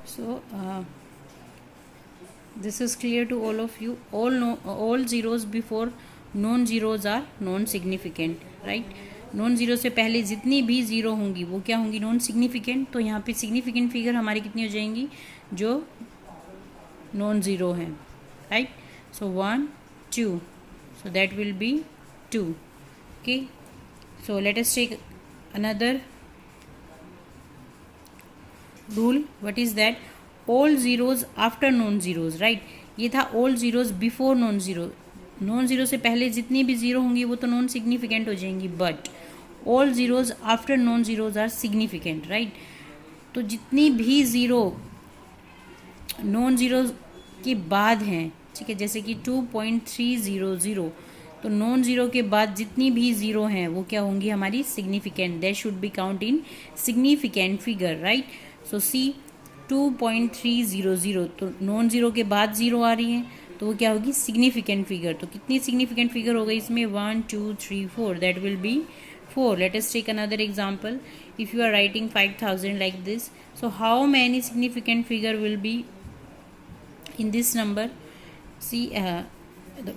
So this is clear to all of you. All zeros before non zeros are non significant, right. Non zero से पहले जितनी भी zero होंगी वो क्या होंगी, नॉन सिग्निफिकेंट. तो यहाँ पे सिग्निफिकेंट फिगर हमारी कितनी हो जाएंगी, जो नॉन जीरो हैं, right. So 1 2, so that will be 2. Okay, so let us take another rule. What is that? All zeros after non zeros, right. ये था all zeros before non zero. Non zero से पहले जितनी भी zero होंगी वो तो नॉन सिग्निफिकेंट हो जाएंगी, but all zeros after non zeros are significant, right. तो जितनी भी जीरो नॉन जीरो के बाद हैं, ठीक है, जैसे कि 2.300, तो नॉन जीरो के बाद जितनी भी जीरो हैं वो क्या होंगी, हमारी significant. That should be count in significant figure, right. So see 2.300, तो नॉन जीरो के बाद जीरो आ रही है तो वो क्या होगी, सिग्निफिकेंट फिगर. तो कितनी सिग्निफिकेंट फिगर हो गई इसमें, 1 2 3 4, that will be 4. Let us take another example. If you are writing 5000 like this, so how many significant figure will be in this number? See,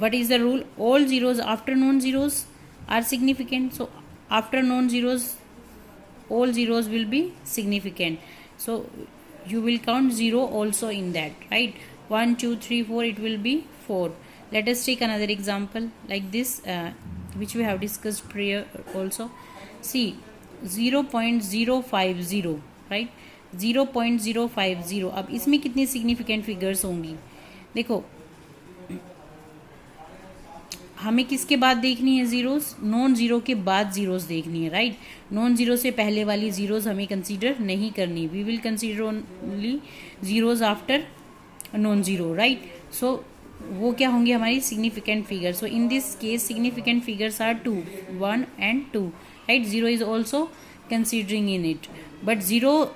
what is the rule? All zeros after non zeros are significant. So after non zeros all zeros will be significant, so you will count 0 also in that, right. 1 2 3 4, it will be 4. Let us take another example like this, which we have discussed prior also. See, 0.050, right. 0.050. अब इसमें कितनी significant figures होंगी, देखो हमें किसके बाद देखनी है, जीरोस. नॉन जीरो के बाद जीरोस देखनी है, राइट. नॉन जीरो से पहले वाली जीरोस हमें कंसीडर नहीं करनी. We will consider only zeros after non zero, right. So वो क्या होंगी, हमारी significant figure. So in this case significant figures are 2 1 and 2, right. Zero is also considering in it, but zero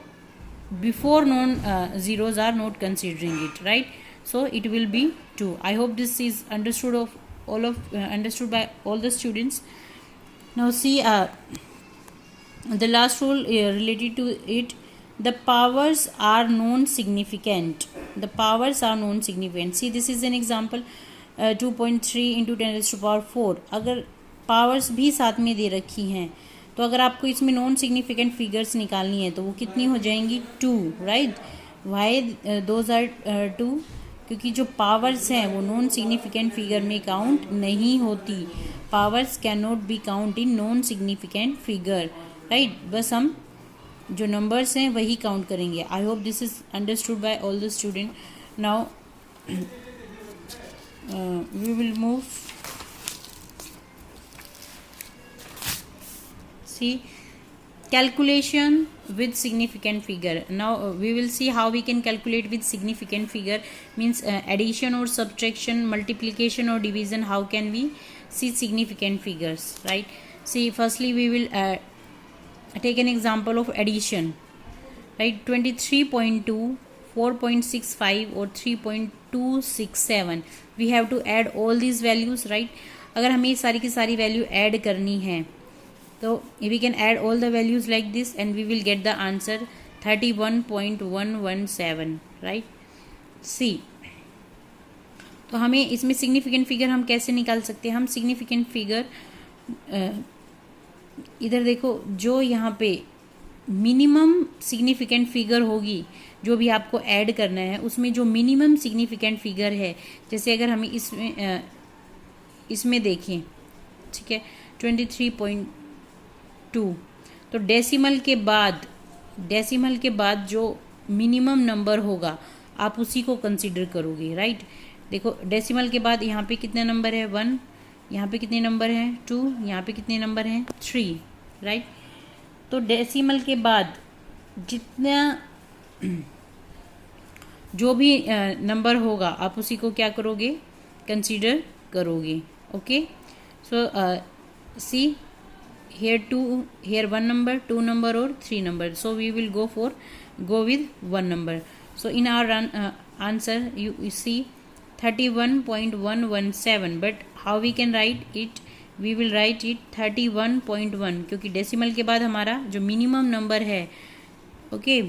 before non zeros are not considering it, right. So it will be 2. I hope this is understood understood by all the students. Now see, the last rule related to it, the powers are non significant. The powers are non significant. See, this is an example, 2.3 into 10 raised to power 4. अगर powers भी साथ में दे रखी हैं तो अगर आपको इसमें नॉन सिग्निफिकेंट फिगर्स निकालनी है तो वो कितनी हो जाएंगी, 2, राइट. Y those are 2? क्योंकि जो पावर्स हैं वो नॉन सिग्निफिकेंट फिगर में काउंट नहीं होती. Powers can not be count in non significant figure, right. बस हम जो नंबर्स हैं वही काउंट करेंगे. I hope this is understood by all the student. Now we will move. Calculation with significant figure. Now we will see how we can calculate with significant figure, means addition or subtraction, multiplication or division. How can we see significant figures, right? See, firstly we will take an example of addition, right. 23.2, 4.65 or 3.267. we have to add all these values, right. अगर हमें सारी की सारी value add करनी है तो we can add all the values like this and we will get the answer 31.117, right. C. तो हमें इसमें सिग्निफिकेंट फिगर हम कैसे निकाल सकते हैं, हम सिग्निफिकेंट फिगर इधर देखो, जो यहाँ पे मिनिमम सिग्निफिकेंट फिगर होगी जो भी आपको ऐड करना है उसमें जो मिनिमम सिग्निफिकेंट फिगर है, जैसे अगर हमें इसमें देखें, ठीक है, 23.2, तो डेसिमल के बाद जो मिनिमम नंबर होगा आप उसी को कंसीडर करोगे, राइट. देखो डेसिमल के बाद यहाँ पे कितने नंबर है, 1, यहाँ पे कितने नंबर हैं, 2, यहाँ पे कितने नंबर हैं, 3, राइट. तो डेसिमल के बाद जितना जो भी नंबर होगा आप उसी को क्या करोगे, कंसीडर करोगे. Okay. So see, here 2, here 1 number, 2 number or 3 number, so we will go with 1 number. So in our answer you see 31.117, but how we can write it, we will write it 31.1, क्योंकि decimal के बाद हमारा जो minimum number है, okay,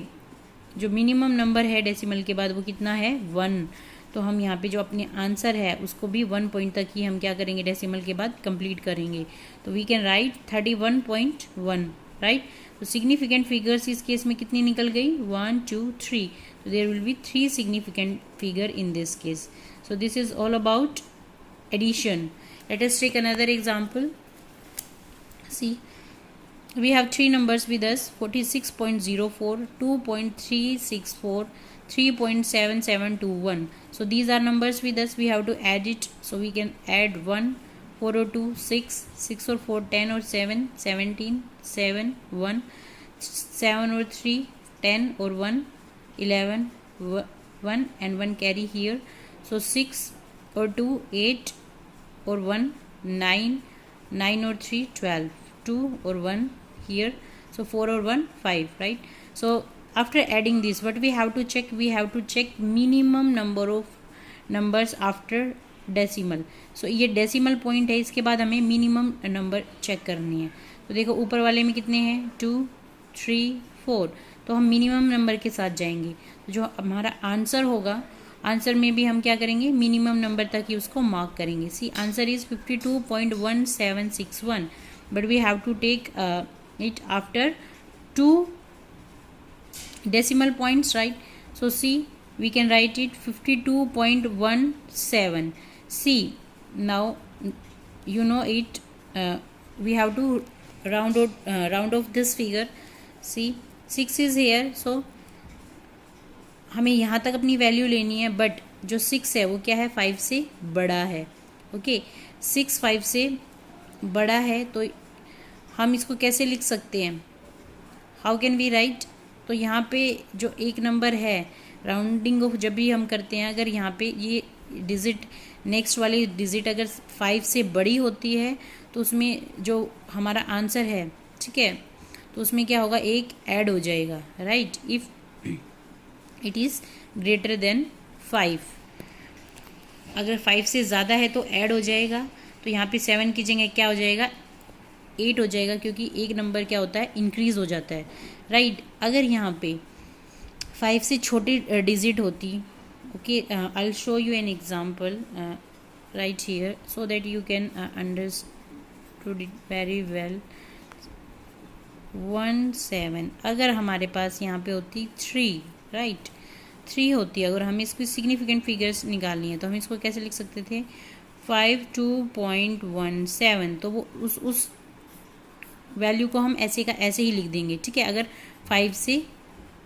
जो minimum number है decimal के बाद वो कितना है 1। तो हम यहाँ पे जो अपने आंसर है उसको भी 1 पॉइंट तक ही हम क्या करेंगे डेसिमल के बाद कंप्लीट करेंगे। तो वी कैन राइट 31.1, राइट। तो सिग्निफिकेंट फिगर्स इस केस में कितनी निकल गई 1 2 3। तो there will be 3 significant figure in this case. So this is all about addition. Let us take another example. See we have three numbers with us 46.04, 2.364, 3.7721. So these are numbers with us, we have to add it. So we can add 1, 4 or 2 6, 6 or 4 10 or 7, 17, 7 1, 7 or 3 10 or 1, 11 1 and 1 carry here. So 6 or 2 8 or 1 9, 9 or 3 12, 2 or 1 here. So 4 or 1 5, right? So after adding this, what we have to check, we have to check minimum number of numbers after decimal. So ये decimal point है, इसके बाद हमें minimum number check करनी है। तो देखो ऊपर वाले में कितने हैं 2 3 4, तो हम मिनिमम नंबर के साथ जाएंगे। तो जो हमारा आंसर होगा, आंसर में भी हम क्या करेंगे मिनिमम नंबर तक ही उसको मार्क करेंगे। See answer is 52.1761, but we have to take it after 2 decimal points, right? So see, we can write it 52.17. see now you know it, we have to round off this figure. see 6 is here, so हमें यहाँ तक अपनी value लेनी है, but जो 6 है वो क्या है 5 से बड़ा है। ओके 6 5 से बड़ा है, तो हम इसको कैसे लिख सकते हैं, हाउ कैन वी राइट। तो यहाँ पे जो एक नंबर है राउंडिंग ऑफ जब भी हम करते हैं, अगर यहाँ पे ये डिजिट नेक्स्ट वाली डिजिट अगर 5 से बड़ी होती है तो उसमें जो हमारा आंसर है, ठीक है, तो उसमें क्या होगा एक ऐड हो जाएगा, right. If it is greater than 5, अगर 5 से ज़्यादा है तो ऐड हो जाएगा। तो यहाँ पे 7 की जगह क्या हो जाएगा 8 हो जाएगा, क्योंकि एक नंबर क्या होता है इंक्रीज हो जाता है, राइट। अगर यहाँ पे 5 से छोटी डिजिट होती, okay I will show you an example right here so that you can understood it very well. 1 7, अगर हमारे पास यहाँ पे होती 3, राइट 3 होती है, अगर हमें इसकी सिग्निफिकेंट फिगर्स निकालनी है तो हम इसको कैसे लिख सकते थे 52.17। तो वो उस वैल्यू को हम ऐसे का ऐसे ही लिख देंगे, ठीक है। अगर 5 से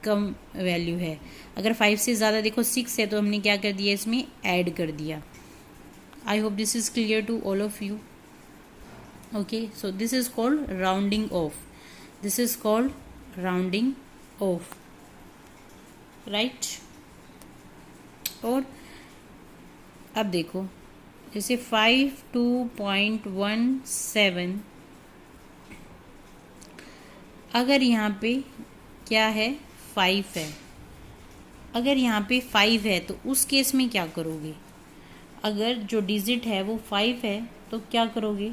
कम वैल्यू है, अगर 5 से ज़्यादा देखो 6 है, तो हमने क्या कर दिया इसमें ऐड कर दिया। I hope this is clear to all of you. Okay so this is called rounding off, this is called rounding off, right. और अब देखो जैसे 52.17, अगर यहाँ पे क्या है 5 है, अगर यहाँ पे 5 है तो उस केस में क्या करोगे, अगर जो डिजिट है वो 5 है तो क्या करोगे,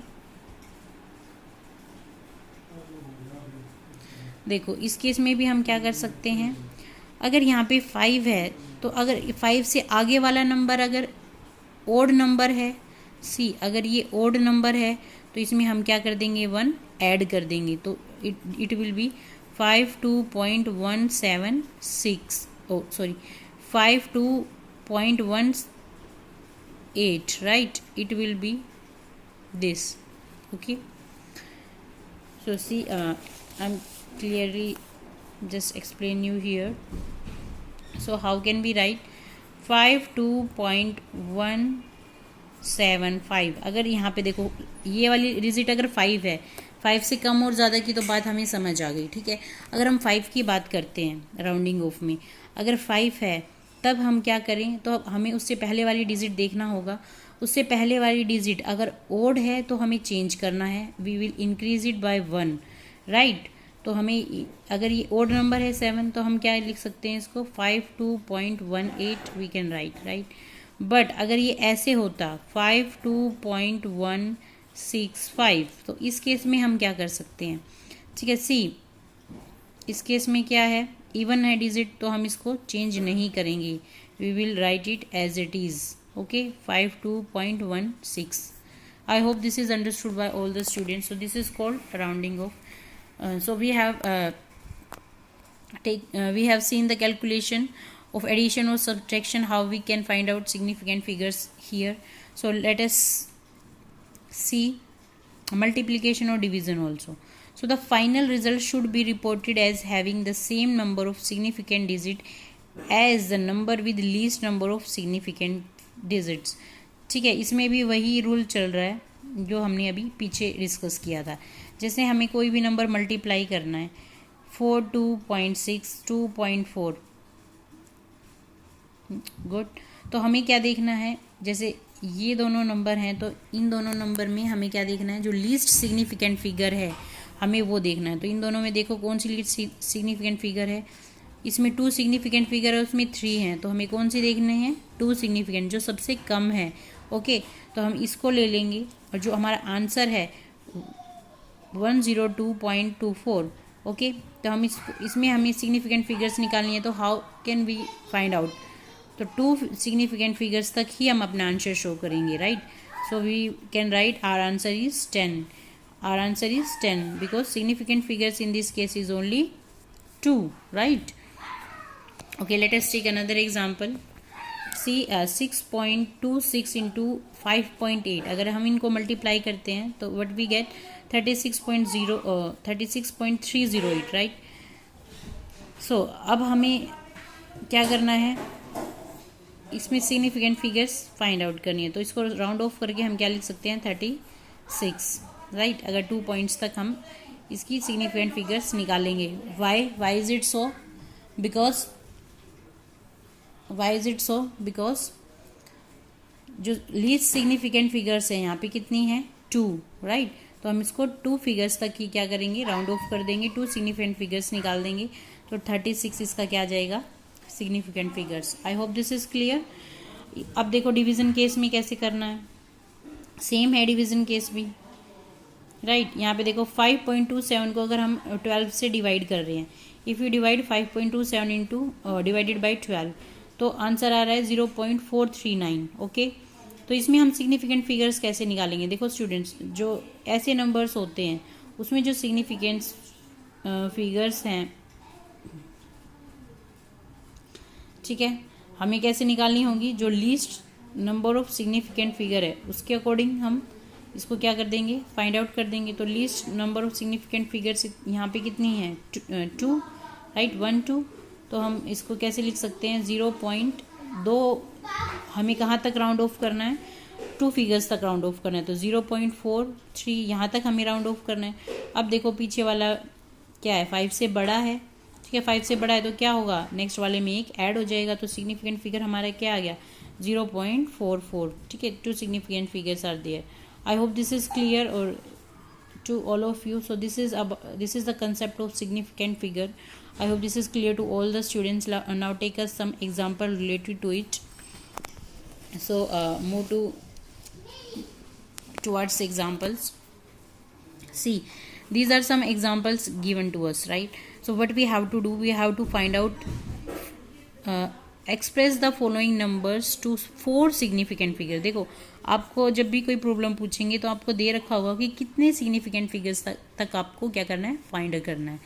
देखो इस केस में भी हम क्या कर सकते हैं, अगर यहाँ पे 5 है तो अगर 5 से आगे वाला नंबर अगर ओड नंबर है, सी अगर ये ओड नंबर है तो इसमें हम क्या कर देंगे 1 ऐड कर देंगे, तो it will be 52.176, oh sorry 52.18, right, it will be this. Okay, so see I'm clearly just explain you here. So how can we write 52.175, अगर यहाँ पे देखो ये वाली डिजिट अगर 5 है, 5 से कम और ज़्यादा की तो बात हमें समझ आ गई, ठीक है। अगर हम 5 की बात करते हैं राउंडिंग ऑफ में, अगर 5 है तब हम क्या करें, तो हमें उससे पहले वाली डिजिट देखना होगा। उससे पहले वाली डिजिट अगर ओड है तो हमें चेंज करना है, we will increase it by 1, right. तो हमें अगर ये ओड नंबर है 7 तो हम क्या लिख सकते हैं इसको 52.18 वी कैन राइट, राइट। बट अगर ये ऐसे होता 52.165 तो इस केस में हम क्या कर सकते हैं, ठीक है। सी इस केस में क्या है, इवन है डिजिट तो हम इसको चेंज नहीं करेंगे, we will write it as it is. Okay, 52.16. I hope this is understood by all the students. So this is called rounding off. So we have seen the calculation of addition or subtraction, how we can find out significant figures here. So let us see multiplication or division also. So the final result should be reported as having the same number of significant digits as the number with least number of significant digits. ठीक है, इसमें भी वही rule चल रहा है जो हमने अभी पीछे डिस्कस किया था. जैसे हमें कोई भी नंबर मल्टीप्लाई करना है, 4, 2.6, 2.4, गुड. तो हमें क्या देखना है, जैसे ये दोनों नंबर हैं तो इन दोनों नंबर में हमें क्या देखना है, जो लीस्ट सिग्निफिकेंट फिगर है हमें वो देखना है. तो इन दोनों में देखो कौन सी लीस्ट सिग्निफिकेंट फिगर है, इसमें 2 सिग्निफिकेंट फिगर है, उसमें 3 हैं. तो हमें कौन सी देखने हैं, 2 सिग्निफिकेंट, जो सबसे कम है. ओके, तो हम इसको ले लेंगे और जो हमारा आंसर है 102.24. ओके, तो हम इसमें हमें सिग्निफिकेंट फिगर्स निकालनी है. तो how can we find out, तो 2 सिग्निफिकेंट फिगर्स तक ही हम अपना आंसर शो करेंगे, right. So we can write our answer is 10. Our answer is 10 because significant figures in this case is only 2, right. Okay, let us take another example. See, 6.26 into 5.8. अगर हम इनको multiply करते हैं तो what we get 36.308, right? So अब हमें क्या करना है, इसमें सिग्निफिकेंट फिगर्स फाइंड आउट करनी है. तो इसको राउंड ऑफ करके हम क्या लिख सकते हैं, 36, राइट. अगर 2 पॉइंट्स तक हम इसकी सिग्निफिकेंट फिगर्स निकालेंगे. Why is it so, because जो लीस्ट सिग्निफिकेंट फिगर्स हैं यहाँ पे कितनी हैं, 2, राइट. तो हम इसको 2 फिगर्स तक ही क्या करेंगे, राउंड ऑफ कर देंगे, 2 सिग्निफिकेंट फिगर्स निकाल देंगे. तो 36 इसका क्या आ जाएगा, significant figures. I hope this is clear. अब देखो डिवीजन केस में कैसे करना है, सेम है डिवीजन केस भी, राइट. यहाँ पे देखो 5.27 को अगर हम 12 से डिवाइड कर रहे हैं, if you divide 5.27 into divided by 12 तो आंसर आ रहा है 0.439. ओके, तो इसमें हम सिग्निफिकेंट फिगर्स कैसे निकालेंगे. देखो स्टूडेंट्स, जो ऐसे नंबर्स होते हैं उसमें जो सिग्निफिकेंट फिगर्स हैं, ठीक है, हमें कैसे निकालनी होगी, जो least number of significant figure है उसके अकॉर्डिंग हम इसको क्या कर देंगे, फाइंड आउट कर देंगे. तो least number of significant figures यहाँ पे कितनी है, 2, राइट, 1, 2. तो हम इसको कैसे लिख सकते हैं, 0.2. हमें कहाँ तक राउंड ऑफ करना है, 2 फिगर्स तक राउंड ऑफ करना है. तो 0.43 यहाँ तक हमें राउंड ऑफ करना है. अब देखो पीछे वाला क्या है, 5 से बड़ा है, ठीक है. 5 से बड़ा है तो क्या होगा, नेक्स्ट वाले में एक ऐड हो जाएगा. तो सिग्निफिकेंट फिगर हमारा क्या आ गया, 0.44, ठीक है. 2 significant figures are there. I hope this is clear or to all of you. So this is the concept of significant figure. I hope this is clear to all the students. Now take us some example related to it. So move towards examples. See, these are some examples given to us, right? So what we have to do, we have to find out express the following numbers to 4 significant figure. देखो आपको जब भी कोई problem पूछेंगे तो आपको दे रखा होगा कि कितने सिग्निफिकेंट फिगर्स तक आपको क्या करना है, फाइंड करना है,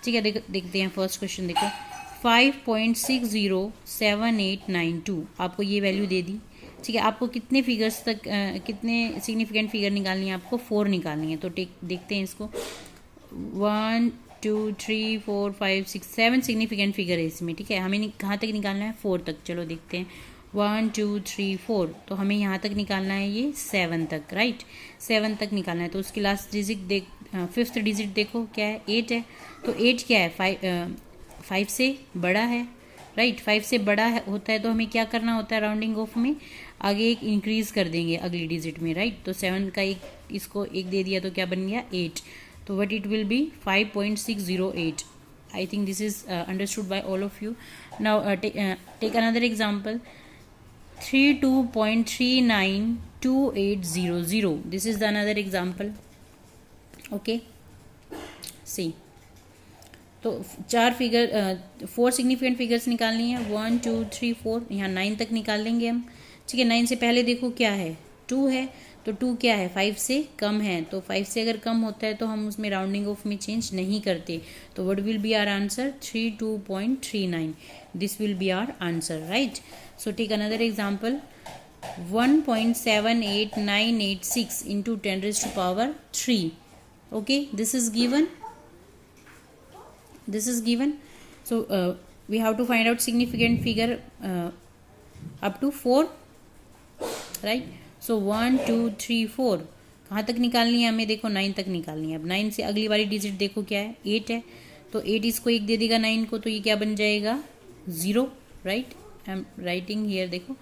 ठीक है. देखते हैं फर्स्ट क्वेश्चन. देखो 5.607892 आपको ये वैल्यू दे दी, ठीक है. आपको कितने फिगर्स तक कितने सिग्निफिकेंट फिगर निकालनी है, आपको 4 निकालनी है. तो देखते हैं इसको. 1 2 3 4 5 6 7 सिग्निफिकेंट फिगर है इसमें, ठीक है. हमें कहाँ तक निकालना है, 4 तक. चलो देखते हैं. 1 2 3 4 तो हमें यहाँ तक निकालना है ये 7 तक, राइट. 7 तक निकालना है. तो उसकी लास्ट डिजिट 5th डिजिट देखो क्या है, 8 है. तो 8 क्या है, 5 से बड़ा है, राइट. 5 से बड़ा होता है तो हमें क्या करना होता है, राउंडिंग ऑफ में आगे एक इंक्रीज कर देंगे अगली डिजिट में, राइट. तो 7 का इसको एक दे दिया तो क्या बन गया, 8. So what it will be, 5.608. I think this is understood by all of you. Now take another example. 32.392800. This is the another example. Okay. See. तो 4 सिग्निफिकेंट फिगर्स निकालनी है, 1 2 3 4, यहाँ 9 तक निकाल लेंगे हम। ठीक है, 9 से पहले देखो क्या है, 2 है, तो 2 क्या है, 5 से कम है, तो 5 से अगर कम होता है तो हम उसमें राउंडिंग ऑफ में चेंज नहीं करते। तो what will be our answer, 32.39, this will be our answer, right. So take another example, 1.78986 into 10 raised to power 3. Okay, this is given. So we have to find out significant figure up to 4, right? So 1 2 3 4 कहाँ तक निकालनी है हमें, देखो 9 तक निकालनी है। अब 9 से अगली वाली डिजिट देखो क्या है, 8 है, तो 8 इसको 1 दे देगा 9 को, तो ये क्या बन जाएगा, 0, right. I am writing here, देखो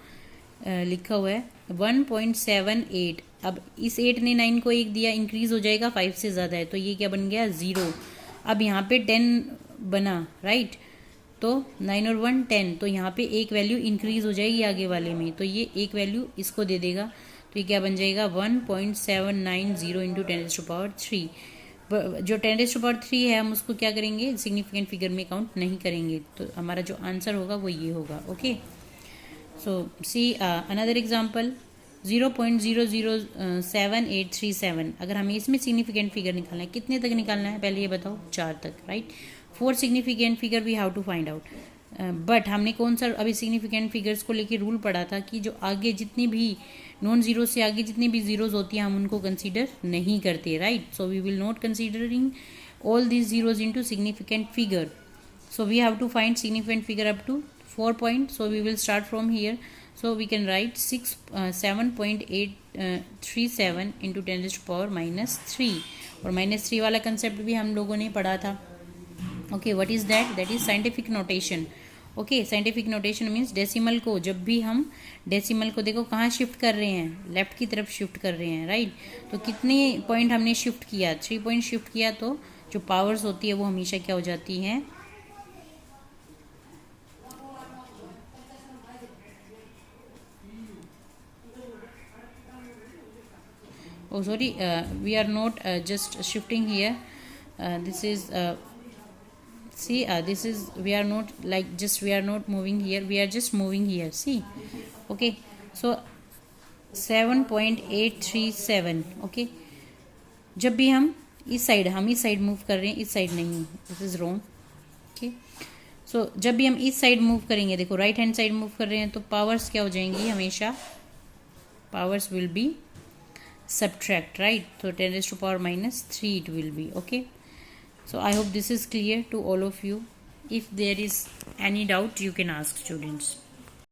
लिखा हुआ है 1.78। अब इस 8 ने 9 को 1 दिया, इंक्रीज हो जाएगा, 5 से ज़्यादा है, तो ये क्या बन गया, 0। अब यहाँ पे 10 बना, राइट, तो 9 और 1 10, तो यहाँ पे एक वैल्यू इंक्रीज हो जाएगी आगे वाले में, तो ये एक वैल्यू इसको दे देगा, तो ये क्या बन जाएगा, 1.790 इंटू 10⁻3। जो 10⁻3 है हम उसको क्या करेंगे, सिग्निफिकेंट फिगर में काउंट नहीं करेंगे, तो हमारा जो आंसर होगा वो ये होगा। Okay, so see another example, 0.007837। अगर हमें इसमें सिग्निफिकेंट फिगर निकालना है, कितने तक निकालना है पहले ये बताओ, 4 तक, right. 4 significant figure we have to find out. But हमने कौन सा अभी सिग्निफिकेंट फिगर्स को लेके रूल पढ़ा था कि जो आगे जितनी भी नॉन जीरो से आगे जितनी भी जीरोज होती हैं हम उनको कंसीडर नहीं करते, right. So we will not considering all these zeros into significant figure. So we have to find significant figure up to 4 point. So we will start from here. So we can write 7.837 into 10 raised to power -3, और -3 वाला concept भी हम लोगों ने पढ़ा था। Okay, what is that, that is scientific notation. Okay, scientific notation means decimal को, जब भी हम डेसिमल को देखो कहाँ शिफ्ट कर रहे हैं, लेफ्ट की तरफ शिफ्ट कर रहे हैं, राइट। तो कितने पॉइंट हमने शिफ्ट किया, 3 पॉइंट शिफ्ट किया, तो जो पावर्स होती है वो हमेशा क्या हो जाती हैं, oh sorry, we are not just shifting here, this is see, this is, we are not like just, we are not moving here, we are just moving here, see. Okay, so 7.837। okay, जब भी हम इस side move कर रहे हैं, इस side नहीं, this is wrong. Okay, सो जब भी हम इस साइड मूव करेंगे, देखो राइट हैंड साइड मूव कर रहे हैं, तो पावर्स क्या हो जाएंगी, हमेशा powers will be subtract, right? So 10 raised to power -3 it will be। okay, so I hope this is clear to all of you. If there is any doubt you can ask, students.